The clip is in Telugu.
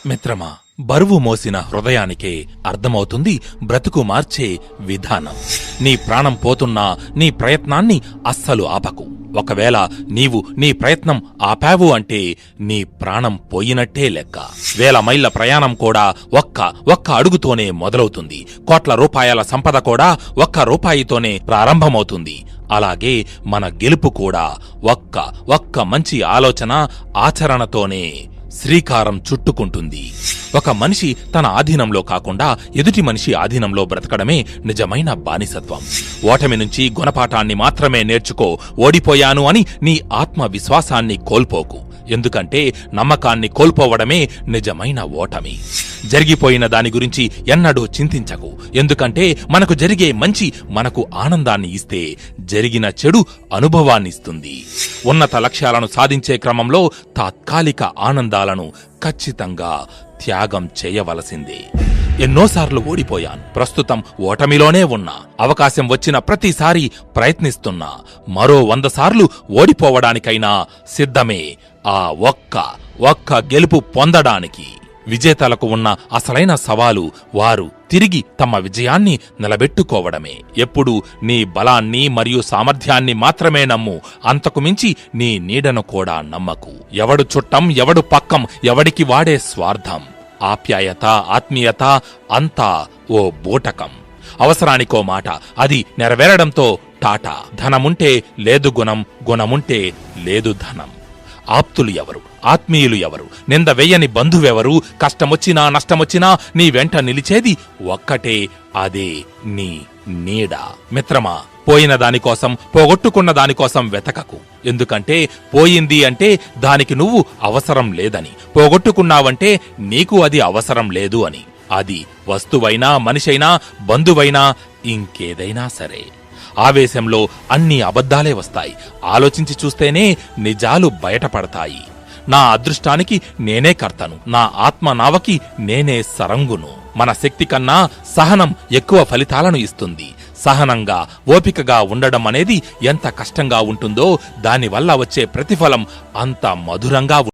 మిత్రమా, బరువు మోసిన హృదయానికే అర్థమవుతుంది బ్రతుకు మార్చే విధానం. నీ ప్రాణం పోతున్నా నీ ప్రయత్నాన్ని అస్సలు ఆపకు. ఒకవేళ నీవు నీ ప్రయత్నం ఆపావు అంటే నీ ప్రాణం పోయినట్టే లెక్క. 1000 మైళ్ల ప్రయాణం కూడా ఒక్క అడుగుతోనే మొదలవుతుంది. కోట్ల రూపాయల సంపద కూడా ₹1తోనే ప్రారంభమవుతుంది. అలాగే మన గెలుపు కూడా ఒక్క మంచి ఆలోచన, ఆచరణతోనే శ్రీకారం చుట్టుకుంటుంది. ఒక మనిషి తన ఆధీనంలో కాకుండా ఎదుటి మనిషి ఆధీనంలో బ్రతకడమే నిజమైన బానిసత్వం. ఓటమి నుంచి గుణపాఠాన్ని మాత్రమే నేర్చుకో. ఓడిపోయాను అని నీ ఆత్మవిశ్వాసాన్ని కోల్పోకు. ఎందుకంటే నమ్మకాన్ని కోల్పోవడమే నిజమైన ఓటమి. జరిగిపోయిన దాని గురించి ఎన్నడూ చింతించకు. ఎందుకంటే మనకు జరిగే మంచి మనకు ఆనందాన్ని ఇస్తే, జరిగిన చెడు అనుభవాన్నిస్తుంది. ఉన్నత లక్ష్యాలను సాధించే క్రమంలో తాత్కాలిక ఆనందాలను ఖచ్చితంగా త్యాగం చేయవలసిందే. ఎన్నోసార్లు ఓడిపోయాను. ప్రస్తుతం ఓటమిలోనే ఉన్నా. అవకాశం వచ్చిన ప్రతిసారి ప్రయత్నిస్తున్నా. మరో 100 సార్లు ఓడిపోవడానికైనా సిద్ధమే. ఆ ఒక్క గెలుపు పొందడానికి. విజేతలకు ఉన్న అసలైన సవాలు వారు తిరిగి తమ విజయాన్ని నిలబెట్టుకోవడమే. ఎప్పుడు నీ బలాన్ని మరియు సామర్థ్యాన్ని మాత్రమే నమ్ము. అంతకు మించి నీ నీడను కూడా నమ్మకు. ఎవడు చుట్టం, ఎవడు పక్కం, ఎవడికి వాడే స్వార్థం. ఆప్యాయత, ఆత్మీయత అంతా ఓ బూటకం. అవసరానికో మాట, అది నెరవేరడంతో టాటా. ధనముంటే లేదు గుణం, గుణముంటే లేదు ధనం. ఆప్తులు ఎవరు, ఆత్మీయులు ఎవరు, నింద వెయ్యని బంధువెవరు, కష్టమొచ్చినా నష్టమొచ్చినా నీ వెంట నిలిచేది ఒక్కటే, అదే నీ నీడ. మిత్రమా, పోయిన దానికోసం, పోగొట్టుకున్న దానికోసం వెతకకు. ఎందుకంటే పోయింది అంటే దానికి నువ్వు అవసరం లేదని, పోగొట్టుకున్నావంటే నీకు అది అవసరం లేదు అని. అది వస్తువైనా, మనిషైనా, బంధువైనా, ఇంకేదైనా సరే. ఆవేశంలో అన్ని అబద్ధాలే వస్తాయి. ఆలోచించి చూస్తేనే నిజాలు బయటపడతాయి. నా అదృష్టానికి నేనే కర్తను, నా ఆత్మనావకి నేనే సరంగును. మన శక్తి కన్నా సహనం ఎక్కువ ఫలితాలను ఇస్తుంది. సహనంగా, ఓపికగా ఉండడం అనేది ఎంత కష్టంగా ఉంటుందో దానివల్ల వచ్చే ప్రతిఫలం అంత మధురంగా